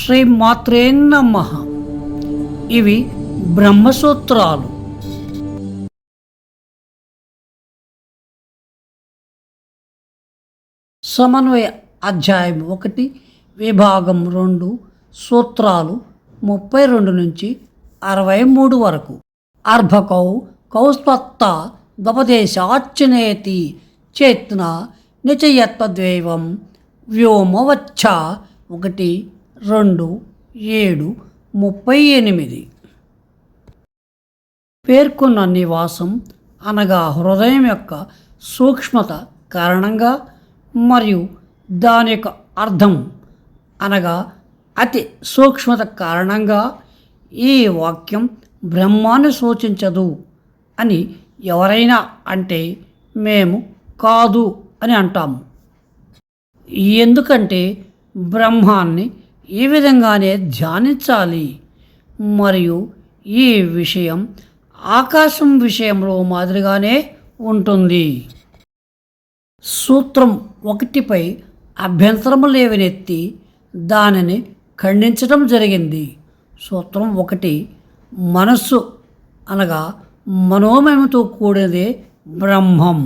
శ్రీ మాత్రే నమః. ఇవి బ్రహ్మసూత్రాలు. సమన్వయ అధ్యాయం 1, విభాగం 2, సూత్రాలు 32 నుంచి 63 వరకు. అర్భకౌ కౌస్పత్త ద్వపదేశాచ్యునేతి చేత్న నిచయత్వద్వైవం వ్యోమవచ్చ 1, 2, 7, 38. పేర్కొన్న నివాసం అనగా హృదయం యొక్క సూక్ష్మత కారణంగా మరియు దాని యొక్క అర్థం అనగా అతి సూక్ష్మత కారణంగా ఈ వాక్యం బ్రహ్మాన్ని సూచించదు అని ఎవరైనా అంటే మేము కాదు అని అంటాము. ఎందుకంటే బ్రహ్మాన్ని ఈ విధంగానే ధ్యానించాలి మరియు ఈ విషయం ఆకాశం విషయంలో మాదిరిగానే ఉంటుంది. సూత్రం 1పై అభ్యంతరము లేవనెత్తి దానిని ఖండించడం జరిగింది. సూత్రం 1 మనస్సు అనగా మనోమయముతో కూడినదే బ్రహ్మం.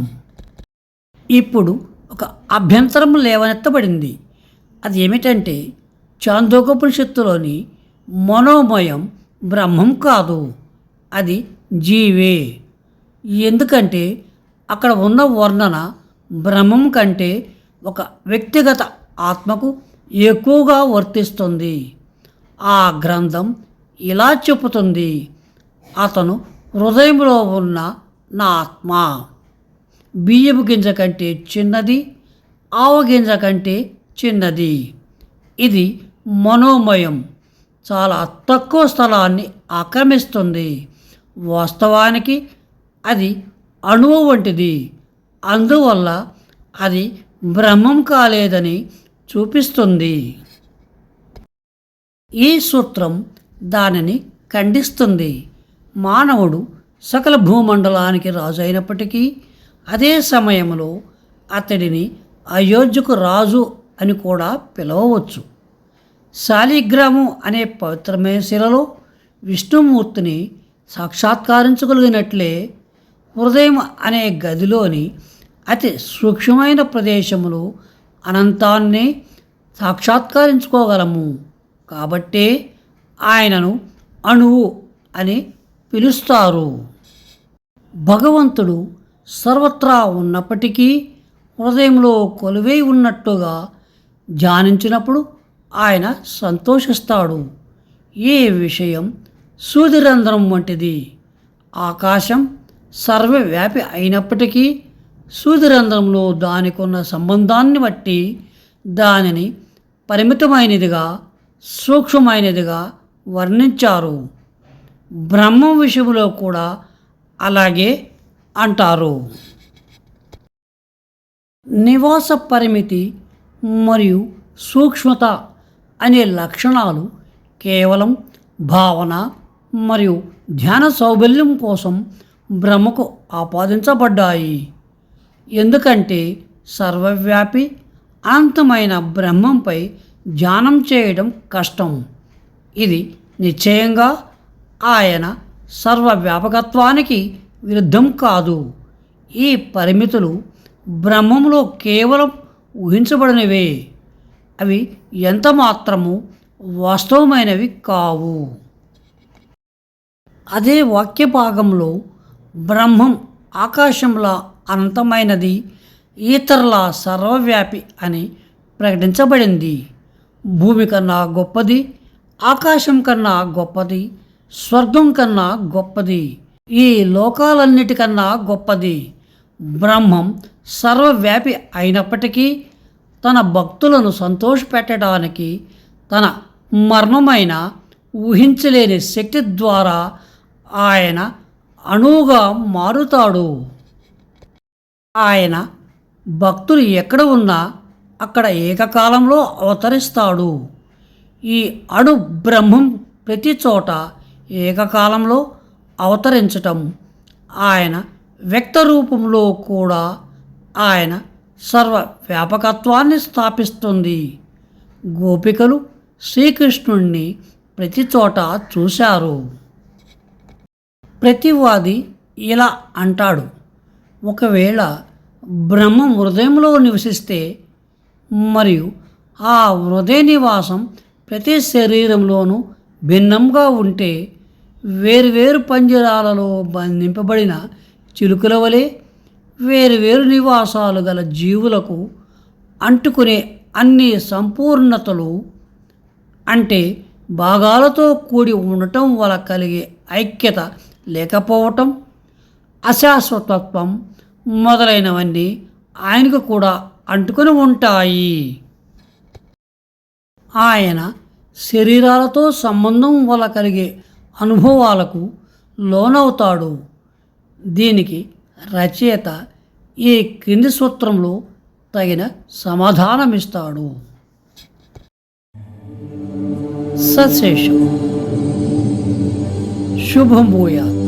ఇప్పుడు ఒక అభ్యంతరం లేవనెత్తబడింది. అది ఏమిటంటే చాందోకోపనిషత్తులోని మనోమయం బ్రహ్మం కాదు, అది జీవే. ఎందుకంటే అక్కడ ఉన్న వర్ణన బ్రహ్మం కంటే ఒక వ్యక్తిగత ఆత్మకు ఎక్కువగా వర్తిస్తుంది. ఆ గ్రంథం ఇలా చెబుతుంది: అతను హృదయంలో ఉన్న నా ఆత్మ బియ్యపు గింజ కంటే చిన్నది, ఆవగింజ కంటే చిన్నది. ఇది మనోమయం, చాలా తక్కువ స్థలాన్ని ఆక్రమిస్తుంది. వాస్తవానికి అది అణువు వంటిది, అందువల్ల అది బ్రహ్మం కాలేదని చూపిస్తుంది. ఈ సూత్రం దానిని ఖండిస్తుంది. మానవుడు సకల భూమండలానికి రాజు అయినప్పటికీ అదే సమయంలో అతడిని అయోధ్యకు రాజు అని కూడా పిలవవచ్చు. శాలిగ్రామం అనే పవిత్రమైన శిలలో విష్ణుమూర్తిని సాక్షాత్కరించగలిగినట్లే హృదయం అనే గదిలోని అతి సూక్ష్మమైన ప్రదేశములు అనంతాన్ని సాక్షాత్కరించుకోగలము. కాబట్టే ఆయనను అణువు అని పిలుస్తారు. భగవంతుడు సర్వత్రా ఉన్నప్పటికీ హృదయంలో కొలువై ఉన్నట్టుగా ధ్యానించినప్పుడు ఆయన సంతోషిస్తాడు. ఈ విషయం సూదిరంధ్రం వంటిది. ఆకాశం సర్వవ్యాపి అయినప్పటికీ సూదిరంధ్రంలో దానికున్న సంబంధాన్ని బట్టి దానిని పరిమితమైనదిగా, సూక్ష్మమైనదిగా వర్ణించారు. బ్రహ్మం విషయంలో కూడా అలాగే అంటారు. నివాస పరిమితి మరియు సూక్ష్మత అనే లక్షణాలు కేవలం భావన మరియు ధ్యాన సౌబల్యం కోసం బ్రహ్మకు ఆపాదించబడ్డాయి. ఎందుకంటే సర్వవ్యాపి అనంతమైన బ్రహ్మంపై ధ్యానం చేయడం కష్టం. ఇది నిశ్చయంగా ఆయన సర్వవ్యాపకత్వానికి విరుద్ధం కాదు. ఈ పరిమితులు బ్రహ్మంలో కేవలం ఊహించబడినవే, అవి ఎంత మాత్రము వాస్తవమైనవి కావు. అదే వాక్య భాగంలో బ్రహ్మం ఆకాశంలా అనంతమైనది, ఇతరులా సర్వవ్యాపి అని ప్రకటించబడింది. భూమి కన్నా గొప్పది, ఆకాశం కన్నా గొప్పది, స్వర్గం కన్నా గొప్పది, ఈ లోకాలన్నిటికన్నా గొప్పది. బ్రహ్మం సర్వవ్యాపి అయినప్పటికీ తన భక్తులను సంతోషపెట్టడానికి తన మర్మమైన ఊహించలేని శక్తి ద్వారా ఆయన అణువుగా మారుతాడు. ఆయన భక్తులు ఎక్కడ ఉన్నా అక్కడ ఏకకాలంలో అవతరిస్తాడు. ఈ అణు బ్రహ్మం ప్రతి చోట ఏకకాలంలో అవతరించటం ఆయన వ్యక్త రూపంలో కూడా ఆయన సర్వ వ్యాపకత్వాన్ని స్థాపిస్తుంది. గోపికలు శ్రీకృష్ణుణ్ణి ప్రతి చోట చూశారు. ప్రతివాది ఇలా అంటాడు, ఒకవేళ బ్రహ్మం హృదయంలో నివసిస్తే మరియు ఆ హృదయ నివాసం ప్రతి శరీరంలోనూ భిన్నంగా ఉంటే వేరువేరు పంజరాలలో బంధింపబడిన చిలుకల వలె వేరువేరు నివాసాలు గల జీవులకు అంటుకునే అన్ని సంపూర్ణతలు అంటే భాగాలతో కూడి ఉండటం వల్ల కలిగే ఐక్యత లేకపోవటం, అశాశ్వతత్వం మొదలైనవన్నీ ఆయనకు కూడా అంటుకొని ఉంటాయి. ఆయన శరీరాలతో సంబంధం వల్ల కలిగే అనుభవాలకు లోనవుతాడు. దీనికి రచయిత ఈ క్రింది సూత్రంలో తగిన సమాధానమిస్తాడు. సత్శేషం. శుభం భూయాత్.